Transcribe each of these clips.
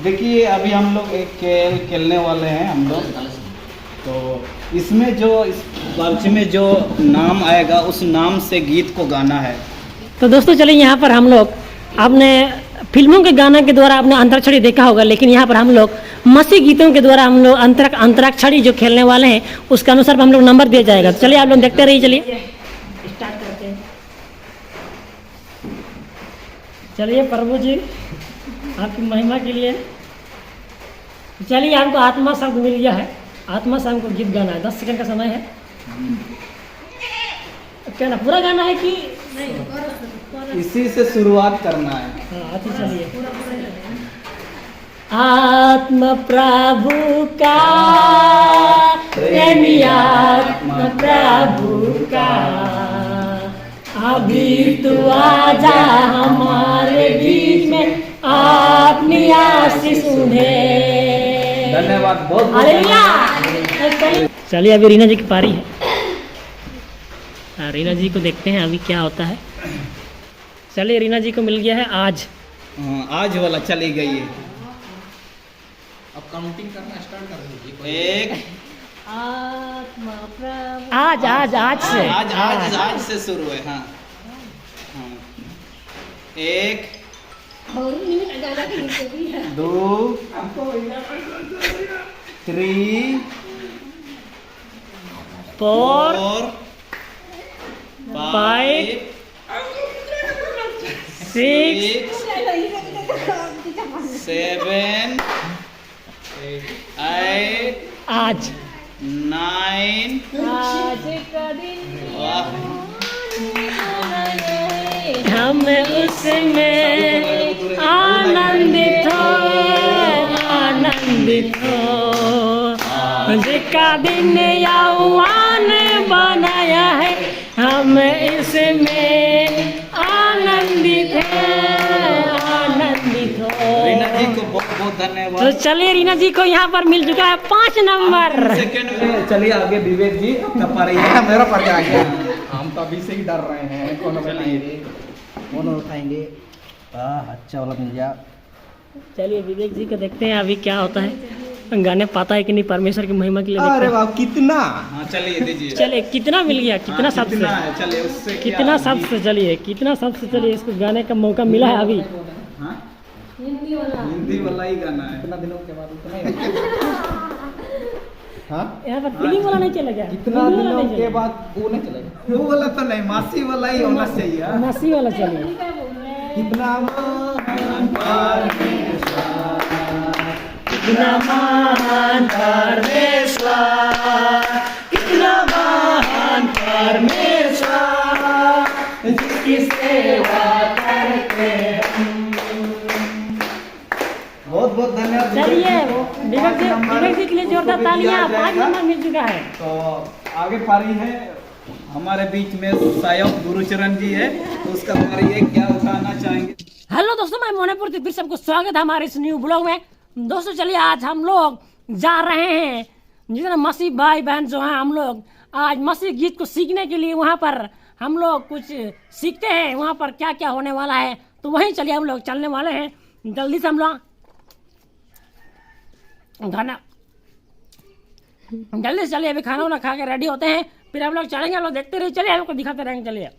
देखिए अभी हम लोग एक खेल खेलने वाले हैं हम लोग। तो इसमें जो इस बाल्टी में जो नाम आएगा उस नाम से गीत को गाना है। तो दोस्तों चलिए यहाँ पर हम लोग आपने फिल्मों के गाना के द्वारा आपने अंतराक्षरी देखा होगा, लेकिन यहाँ पर हम लोग मसीह गीतों के द्वारा हम लोग अंतराक्षरी जो खेलने वाले हैं उसके अनुसार हम लोग नंबर दिया जाएगा। तो चलिए आप लोग देखते रहिए। चलिए स्टार्ट करते हैं। चलिए प्रभु जी आपकी महिमा के लिए चलिए हमको आत्मा शब्द मिल गया है। आत्मा से हमको गीत गाना है। 10 सेकंड का समय है। क्या ना पूरा गाना है कि नहीं? इसी से शुरुआत करना है। हाँ तो चलिए। आत्मा प्रभु का प्रेमी आत्मा प्रभु का अभी तू आजा हमारे बीच में अपनी आशीष सुने। धन्यवाद बहुत बहुत। चलिए अभी रीना जी की पारी है। रीना जी को देखते हैं अभी क्या होता है। चलिए रीना जी को मिल गया है आज। आज वाला चली गई है। अब काउंटिंग करना स्टार्ट कर दीजिए। एक आज आज आज से आज से शुरू है। हाँ हाँ। 1 2 3 4 5 6 7 8 आज 9 हम उसमें आनंदित हो जिसका दिन यौवन बनाया है हम इसमें आनंदित हो। रीना जी को बहुत बहुत धन्यवाद। तो चलिए रीना जी को यहाँ पर मिल चुका है 5 नंबर। सेकंड में चलिए आगे विवेक जी अपना पारी है। मेरा पर आ गया। हम तो अभी से ही डर रहे हैं कौन उठाएंगे कौन उठाएंगे। अच्छा वाला मिल गया। चलिए विवेक जी को देखते हैं अभी क्या होता है। गाने पाता है कि नहीं परमेश्वर की महिमा के लिए। अरे वाह कितना। हाँ चलिए दीजिए। चलिए कितना मिल गया? कितना शब्द से? चलिए उससे कितना शब्द से? चलिए कितना शब्द से? चलिए इसको गाने का मौका मिला है अभी। हाँ? हिंदी वाला ही गाना है। कितना दिनों के बाद उतना ही। हाँ यहाँ पर फिल्म वाला नहीं चलेगा। कितना दिनों के बाद वो नहीं चलेगा। वो वाला तो नहीं, मासी वाला ही होना चाहिए। मसी वाला चलिए। कितना महान परमेश्वर, कितना महान परमेश्वर, कितना महान परमेश्वर जिसकी सेवा करते हम। बहुत बहुत धन्यवाद। चलिए विवेक जी के लिए जोरदार तालियां। 5 नंबर मिल चुका है। तो आगे पारी है हमारे बीच में सायक गुरुचरण जी है। तो उसका पारी है, क्या उठाना चाहेंगे? हेलो दोस्तों, मैं मोनेपुर से फिर सबको स्वागत है हमारे इस न्यू ब्लॉग में। दोस्तों चलिए आज हम लोग जा रहे हैं जितने मसीह भाई बहन जो हैं, हम लोग आज मसीह गीत को सीखने के लिए वहाँ पर हम लोग कुछ सीखते हैं। वहाँ पर क्या क्या होने वाला है तो वहीं चलिए हम लोग चलने वाले हैं। जल्दी से हम लोग खाना जल्दी से चलिए अभी खाना वाना खा के रेडी होते हैं, फिर हम लोग चलेंगे। हम लोग देखते रहिए, चलिए हमको दिखाते रहेंगे। चलिए।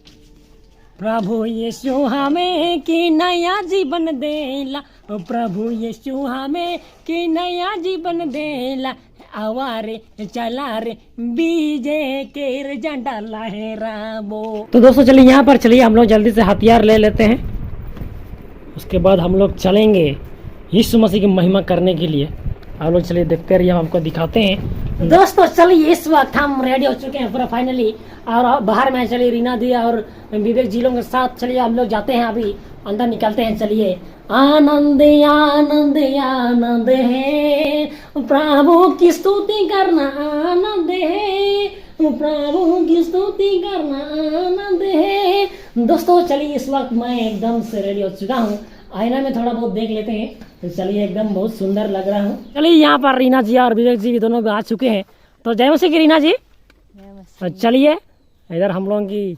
प्रभु यीशु हमें कि नया जीवन देला, प्रभु यीशु हमें कि नया जीवन देला, आवारे चला रे बीजे केर झंडा लहराबो। तो दोस्तों चलिए यहाँ पर चलिए हम लोग जल्दी से हथियार ले लेते हैं। उसके बाद हम लोग चलेंगे यीशु मसीह की महिमा करने के लिए। आप लोग चलिए देखते रहिए, हम आपको दिखाते हैं। दोस्तों चलिए इस वक्त हम रेडी हो चुके हैं पूरा फाइनली, और बाहर में चलिए रीना दी और विवेक जी लोगों के साथ चलिए हम लोग जाते हैं, अभी अंदर निकलते हैं। चलिए। आनंद आनंद आनंद है, प्रभु की स्तुति करना आनंद है, प्रभु की स्तुति करना आनंद है। दोस्तों चलिए इस वक्त मैं एकदम से रेडी हो चुका हूँ आईना में थोड़ा बहुत देख लेते हैं। तो चलिए, एकदम बहुत सुंदर लग रहा हूँ। चलिए, यहाँ पर रीना जी और विवेक जी भी दोनों भी आ चुके हैं। तो जय मसीह की रीना जी। तो चलिए, इधर हम लोगों की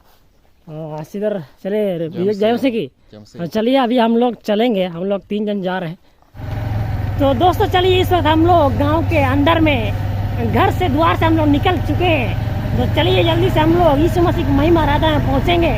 इधर चले विवेक, जय मसीह की। तो चलिए, अभी हम लोग चलेंगे, हम लोग 3 जन जा रहे हैं। तो दोस्तों चलिए, इस वक्त हम लोग गाँव के अंदर में घर से द्वार से हम लोग निकल चुके हैं। तो चलिए, जल्दी से हम लोग यीशु मसीह की महिमा आराधना में पहुँचेंगे।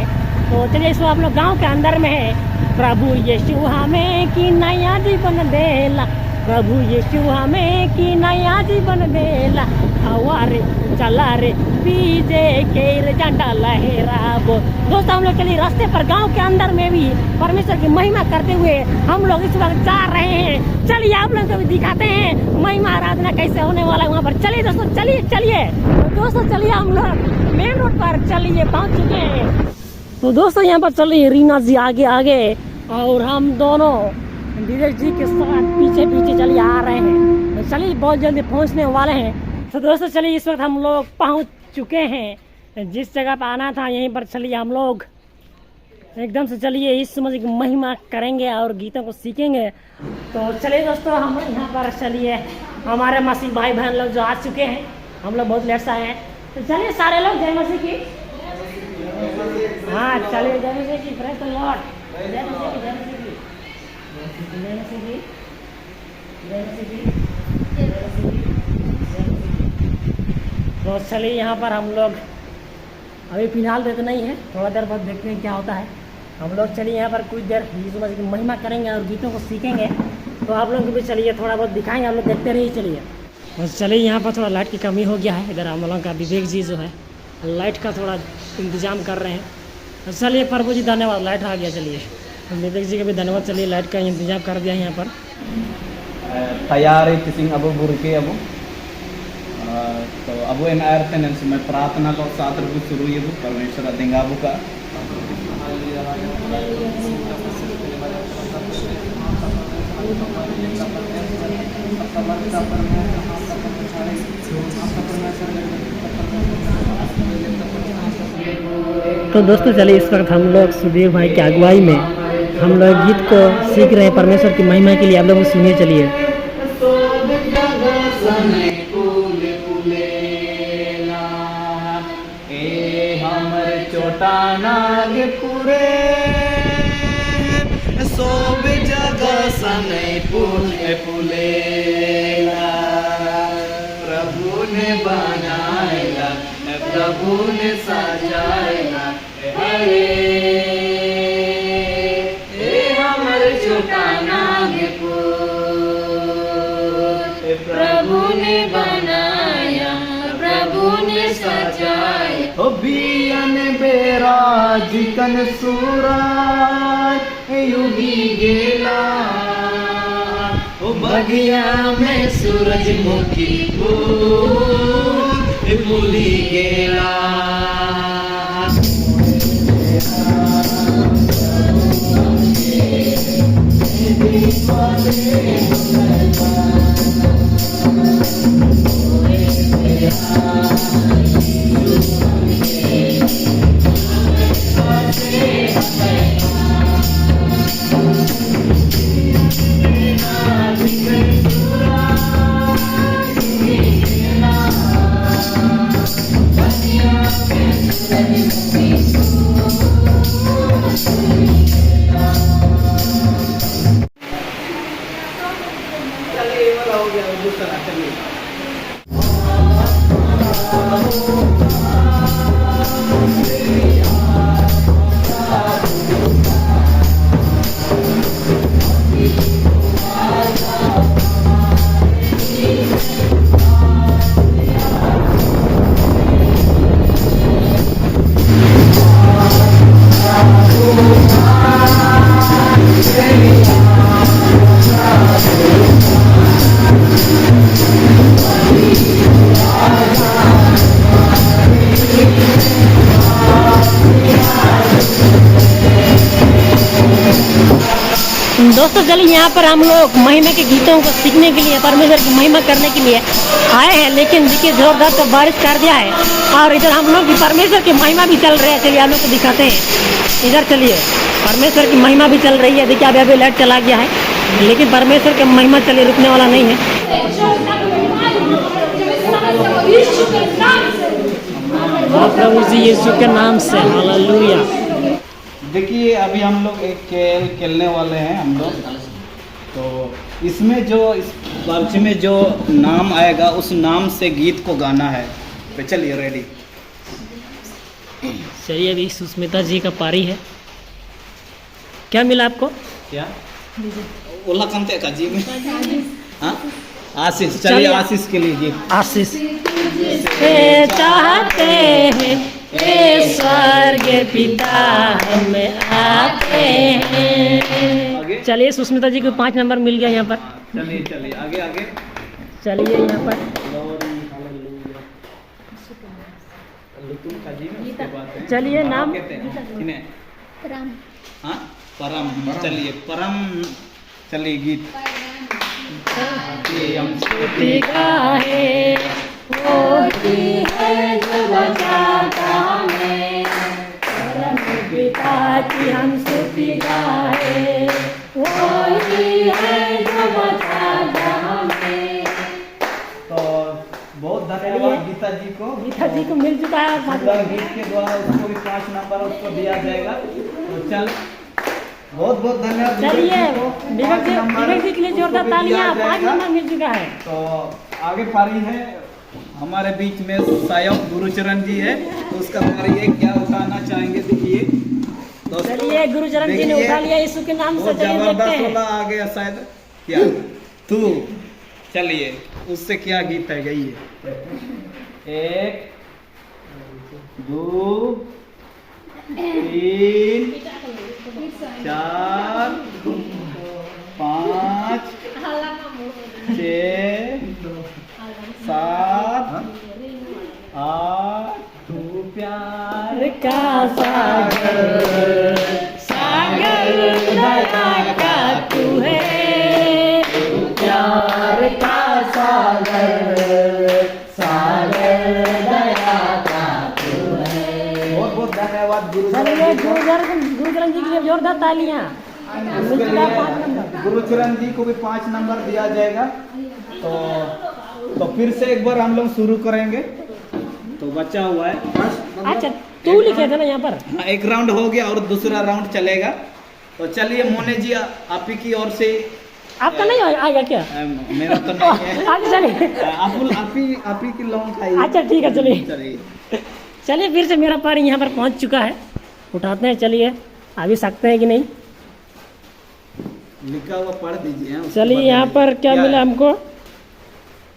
तो चलिए, इस वक्त हम लोग गाँव के अंदर में है। प्रभु यीशु हमें की नया जीवन देला, प्रभु यीशु हमें की नया जीवन देला। हवा रे चला रे पीजे के झंडा लहराबो। दोस्तों हम लोग चलिए रास्ते पर गांव के अंदर में भी परमेश्वर की महिमा करते हुए हम लोग इस वक्त जा रहे हैं। चलिए, आप लोग को भी दिखाते हैं महिमा आराधना कैसे होने वाला है वहाँ पर। चलिए दोस्तों, चलिए चलिए। तो दोस्तों चलिए, हम लोग मेन रोड पर चलिए पहुँच चुके हैं। तो दोस्तों यहाँ पर चलिए, रीना जी आगे आगे और हम दोनों विवेक जी के साथ पीछे पीछे चलिए आ रहे हैं। तो चलिए, बहुत जल्दी पहुँचने वाले हैं। तो दोस्तों चलिए, इस वक्त हम लोग पहुँच चुके हैं जिस जगह पर आना था। यहीं पर चलिए हम लोग एकदम से चलिए यीशु मसीह की महिमा करेंगे और गीतों को सीखेंगे। तो चलिए दोस्तों, हम यहाँ पर चलिए हमारे मसीह भाई बहन लोग जो आ चुके हैं, हम लोग बहुत लेट से आए हैं। तो चलिए सारे लोग जय मसीह की। हाँ चलिए, जय मसीह की, प्रेज़ द लॉर्ड। जय मसीह की, जय मसीह की, जय मसीह की, जय मसीह की, जय मसीह की, जय मसीह की। तो चलिए, यहाँ पर हम लोग अभी फिलहाल तो इतना ही है, थोड़ा देर बाद देखते हैं क्या होता है। हम लोग चलिए यहाँ पर कुछ देर यीशु मसीह की महिमा करेंगे और गीतों को सीखेंगे। तो आप लोग भी चलिए थोड़ा बहुत दिखाएंगे, आप लोग देखते रहिए। चलिए बस चलिए, यहाँ पर थोड़ा लाइट की कमी हो गया है। इधर हम लोगों का विवेक जी जो है लाइट का थोड़ा इंतजाम कर रहे हैं। तो चलिए प्रभु जी धन्यवाद, लाइट आ गया। चलिए विवेक जी का भी धन्यवाद। चलिए, लाइट का इंतजाम कर दिया है यहाँ पर। तैयार है किसी अबू बुरके अबू तो अबू इन आयरते ने समय प्रार्थना को साथ रखू शुरू ये परमेश्वर देंगे अबू का। तो दोस्तों चलिए, इस वक्त हम लोग सुधीर भाई की अगुवाई में हम लोग गीत को सीख रहे हैं परमेश्वर की महिमा के लिए। आप लोग सुनिए। चलिए छोटा नागपुरे सोब जगह सने पुले पुलेला, प्रभु ने बनाएला, प्रभु ने सजाएला। अरे हमर छोटा नागपुर प्रभु ने बनाया, प्रभु ने सजाया। ओ बियन बेराज कन सूरज युगी गेला, ओ बगिया में सूरजमुखी फूल फूली गेला। दोस्तों चलिए यहाँ पर हम लोग महिमा के गीतों को सीखने के लिए, परमेश्वर की महिमा करने के लिए आए हैं, लेकिन देखिए जोरदार तो बारिश कर दिया है और इधर हम लोग की परमेश्वर की महिमा भी चल रही है। चलिए आप लोग को दिखाते हैं, इधर चलिए परमेश्वर की महिमा भी चल रही है। देखिए अभी अभी लाइट चला गया है, लेकिन परमेश्वर की महिमा चलिए रुकने वाला नहीं है। प्रभु जी यीशु के नाम से हालेलुया। देखिए अभी हम लोग एक खेल खेलने वाले हैं हम लोग। तो इसमें जो इस बारची में जो नाम आएगा उस नाम से गीत को गाना है। तो चलिए रेडी। चलिए अभी सुष्मिता जी का पारी है। क्या मिला आपको? क्या ओला कंते का जी में? हाँ आशीष। चलिए आशीष के लिए गीत। आशीष चाहते हैं हे स्वर्ग पिता हम आते हैं। चलिए सुष्मिता जी को 5 नंबर मिल गया यहाँ पर। चलिए चलिए आगे आगे चलिए यहाँ पर चलिए नाम परम। हाँ परम। चलिए परम। चलिए गीत हम स्तुति गाहे वो ही है जो बचाता हमें, परम पिता की हम स्तुति गाहे वो ही है जो बचाता हमें। तो बहुत धन्यवाद गीता जी को। गीता जी को मिल चुका है गीत के द्वारा उसको भी 5 नंबर उसको दिया जाएगा। तो चल बहुत बहुत धन्यवाद। चलिए विवेक जी के लिए जोरदार तालियां। 5 नंबर मिल चुका है। तो आगे पारी है हमारे बीच में सहायक गुरुचरण जी है, तो उसका पारी है, क्या उठाना चाहेंगे देखिए। चलिए गुरुचरण जी ने उठा लिया यीशु के नाम से। चलिए देखते हैं आ गया शायद क्या तू। चलिए उससे क्या गीत है गई है। 1 2 3 4 5 6 7 8 तू प्यार का सागर सागर दया का तू है, प्यार का सागर सागर दया का तू है। बहुत बहुत धन्यवाद चलिए गुरुचरण जी के लिए जोरदार तालियां। गुरुचरण जी को भी 5 नंबर दिया जाएगा। तो फिर से एक बार हम लोग शुरू करेंगे। तो बचा हुआ है। अच्छा तू लिखे थे ना यहाँ पर। हाँ एक राउंड हो गया और दूसरा राउंड चलेगा। तो चलिए मोने जी आप ही की ओर से। आपका नहीं आएगा क्या? मेरा तो नहीं है। आगे चलिए आप ही की लॉन्ग खाई। अच्छा ठीक है चलिए। चलिए फिर से मेरा पारी यहाँ पर पहुँच चुका है। उठाते हैं। चलिए आ भी सकते हैं कि नहीं? लिखा हुआ पढ़ दीजिए। चलिए यहाँ पर क्या मिला हमको?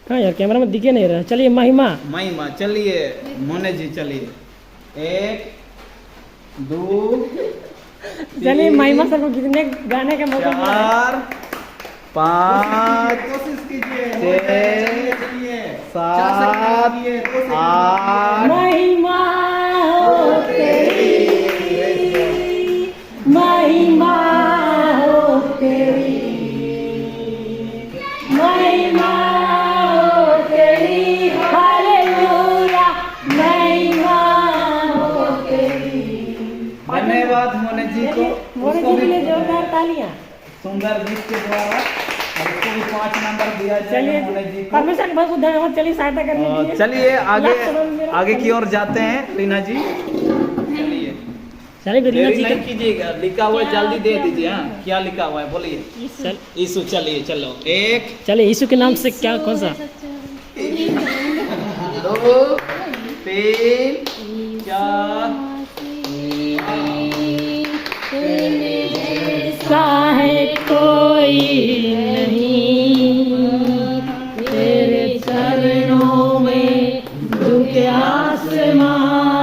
कहाँ यार कैमरा में दिखे नहीं रहा। चलिए महिमा। चलिए मोने जी चलिए 1 2 चलिए महिमा सर को कितने गाने का मौका 4 5 कोशिश कीजिए 6 7 8 महिमा हो तेरी, महिमा हो तेरी, महिमा हो तेरी, हालेलुया, महिमा हो तेरी। धन्यवाद मोने जी को। मोने जी के लिए जोरदार तालियां। सुंदर गीत के द्वारा उसको भी 5 नंबर दिया जाएगा मोने जी को। परमेश्वर बहुत बहुत धन्यवाद। चलिए सहायता करने के लिए। चलिए आगे की ओर जाते हैं रीना जी। चलिए चलिए रीना जी नहीं कीजिएगा, लिखा हुआ है जल्दी दे दीजिए। हाँ क्या लिखा हुआ है बोलिए। यीशु। चलिए चलो 1 चलिए यीशु के नाम से क्या कौन सा 2 3 4 है कोई नहीं तेरे चरणों में झुके आसमान।